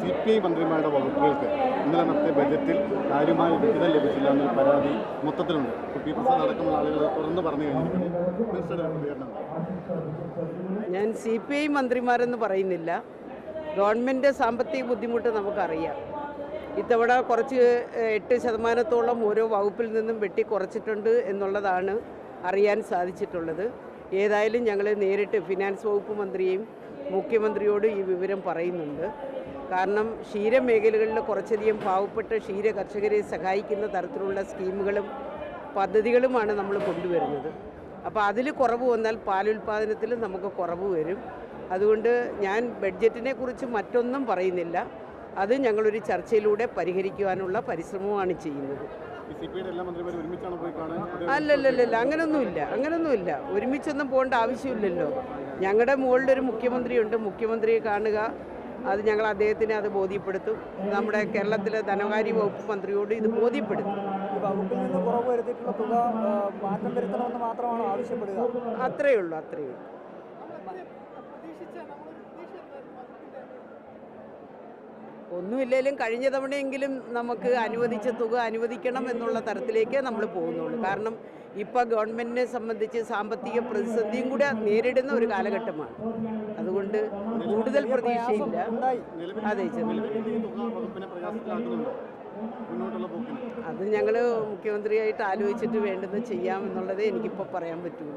CPI മന്ത്രിമാരുടെ വകുപ്പുകൾക്ക് ഇന്നലെ നടത്തിയ ബജറ്റിൽ കാര്യമായ വിഹിതം ലഭിച്ചില്ല എന്നൊരു പരാതി മൊത്തത്തിലുണ്ട്. പി പ്രസാദ് അടക്കമുള്ള ആളുകൾ തുറന്നു പറഞ്ഞു കഴിഞ്ഞിരിക്കുന്നു. ഞാൻ CPI മന്ത്രിമാരെന്ന് പറയുന്നില്ല. ഗവൺമെൻറ് സാമ്പത്തിക ബുദ്ധിമുട്ട് നമുക്കറിയാം. ഇത്തവണ കുറച്ച് 8% ഓരോ വകുപ്പിൽ നിന്നും വെട്ടിക്കുറച്ചിട്ടുണ്ട് എന്നുള്ളതാണ് അറിയാൻ സാധിച്ചിട്ടുള്ളത്. ഏതായാലും ഞങ്ങൾ നേരിട്ട് ഫിനാൻസ് വകുപ്പ് മന്ത്രിയെയും മുഖ്യമന്ത്രിയോട് ഈ വിവരം പറയുന്നുണ്ട്. കാരണം ക്ഷീരമേഖലകളിൽ കുറച്ചധികം പാവപ്പെട്ട ക്ഷീര കർഷകരെ സഹായിക്കുന്ന തരത്തിലുള്ള സ്കീമുകളും പദ്ധതികളുമാണ് നമ്മൾ കൊണ്ടുവരുന്നത്. അപ്പോൾ അതിൽ കുറവ് വന്നാൽ പാലുൽപാദനത്തിൽ നമുക്ക് കുറവ് വരും. അതുകൊണ്ട് ഞാൻ ബഡ്ജറ്റിനെ കുറിച്ച് മറ്റൊന്നും പറയുന്നില്ല. അത് ഞങ്ങളൊരു ചർച്ചയിലൂടെ പരിഹരിക്കുവാനുള്ള പരിശ്രമമാണ് ചെയ്യുന്നത്. അല്ലല്ലല്ല, അങ്ങനൊന്നുമില്ല. ഒരുമിച്ചൊന്നും പോകേണ്ട ആവശ്യമില്ലല്ലോ. ഞങ്ങളുടെ മുകളിൽ ഒരു മുഖ്യമന്ത്രിയുണ്ട്. മുഖ്യമന്ത്രിയെ കാണുക, അത് ഞങ്ങൾ അദ്ദേഹത്തിനെ അത് ബോധ്യപ്പെടുത്തും. നമ്മുടെ കേരളത്തിലെ ധനകാര്യ വകുപ്പ് മന്ത്രിയോട് ഇത് ബോധ്യപ്പെടുത്തും. വകുപ്പിൽ നിന്ന് കുറവ് വരുത്തിയിട്ടുള്ള തുക മാറ്റം വരുത്തണമെന്ന് മാത്രമാണ് ആവശ്യപ്പെടുക. അത്രയേ ഉള്ളൂ. ഒന്നുമില്ലെങ്കിലും കഴിഞ്ഞ തവണയെങ്കിലും നമുക്ക് അനുവദിച്ച തുക അനുവദിക്കണം എന്നുള്ള തരത്തിലേക്ക് നമ്മൾ പോകുന്നുള്ളൂ. കാരണം ഇപ്പോൾ ഗവൺമെൻറ്റിനെ സംബന്ധിച്ച് സാമ്പത്തിക പ്രതിസന്ധിയും കൂടെ നേരിടുന്ന ഒരു കാലഘട്ടമാണ്. അതുകൊണ്ട് കൂടുതൽ പ്രതീക്ഷയില്ല. അതെ, അത് ഞങ്ങൾ മുഖ്യമന്ത്രിയായിട്ട് ആലോചിച്ചിട്ട് വേണ്ടത് ചെയ്യാമെന്നുള്ളതേ എനിക്കിപ്പോൾ പറയാൻ പറ്റുള്ളൂ.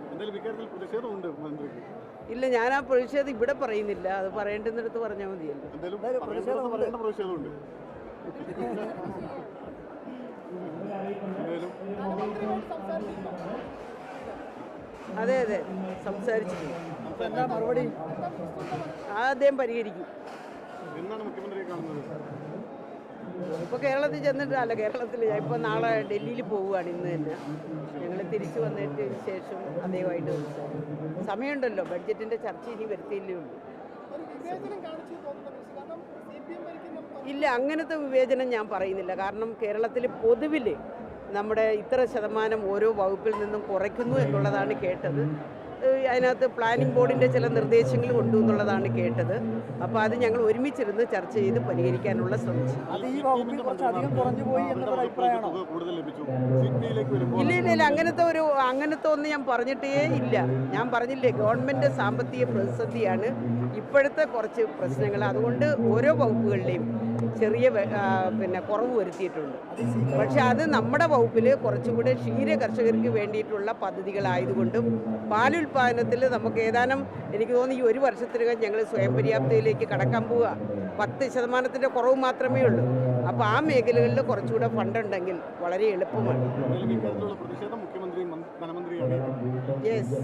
ഇല്ല, ഞാൻ ആ പ്രതിഷേധം ഇവിടെ പറയുന്നില്ല. അത് പറയേണ്ടുന്നിടത്ത് പറഞ്ഞാൽ മതിയല്ലോ. അതെ, സംസാരിച്ചിട്ടുണ്ട്. മറുപടി അദ്ദേഹം പരിഹരിക്കും. ഇപ്പോൾ കേരളത്തിൽ ചെന്നിട്ടല്ല. കേരളത്തിൽ ഞാൻ ഇപ്പോൾ നാളെ ഡൽഹിയിൽ പോവുകയാണ്. ഇന്ന് തന്നെ ഞങ്ങൾ തിരിച്ചു വന്നിട്ട് ശേഷം അദ്ദേഹമായിട്ട് സംസാരിക്കും. സമയമുണ്ടല്ലോ. ബഡ്ജറ്റിൻ്റെ ചർച്ച ഇനി വരുത്തിയില്ലേ ഉള്ളൂ. ഇല്ല, അങ്ങനത്തെ വിവേചനം ഞാൻ പറയുന്നില്ല. കാരണം കേരളത്തിൽ പൊതുവിൽ നമ്മുടെ ഇത്ര ശതമാനം ഓരോ വകുപ്പിൽ നിന്നും കുറയ്ക്കുന്നു എന്നുള്ളതാണ് കേട്ടത്. അതിനകത്ത് പ്ലാനിംഗ് ബോർഡിൻ്റെ ചില നിർദ്ദേശങ്ങൾ കൊണ്ടു എന്നുള്ളതാണ് കേട്ടത്. അപ്പോൾ അത് ഞങ്ങൾ ഒരുമിച്ചിരുന്ന് ചർച്ച ചെയ്ത് പരിഹരിക്കാനുള്ള ശ്രമിച്ചു. ഇല്ല, അങ്ങനത്തെ ഒന്നും ഞാൻ പറഞ്ഞിട്ടേ ഇല്ല. ഞാൻ പറഞ്ഞില്ലേ, ഗവൺമെൻറ് സാമ്പത്തിക പ്രതിസന്ധിയാണ് ഇപ്പോഴത്തെ കുറച്ച് പ്രശ്നങ്ങൾ. അതുകൊണ്ട് ഓരോ വകുപ്പുകളിലെയും ചെറിയ കുറവ് വരുത്തിയിട്ടുണ്ട്. പക്ഷെ അത് നമ്മുടെ വകുപ്പിൽ കുറച്ചുകൂടെ ക്ഷീര കർഷകർക്ക് വേണ്ടിയിട്ടുള്ള പദ്ധതികളായതുകൊണ്ടും പാലുൽപാദനത്തിൽ നമുക്ക് ഏതാനും, എനിക്ക് തോന്നുന്നു ഈ ഒരു വർഷത്തിനകം ഞങ്ങൾ സ്വയം പര്യാപ്തതയിലേക്ക് കടക്കാൻ പോവുക. 10% കുറവ് മാത്രമേ ഉള്ളൂ. അപ്പോൾ ആ മേഖലകളിൽ കുറച്ചുകൂടെ ഫണ്ടുണ്ടെങ്കിൽ വളരെ എളുപ്പമാണ്. യെസ്.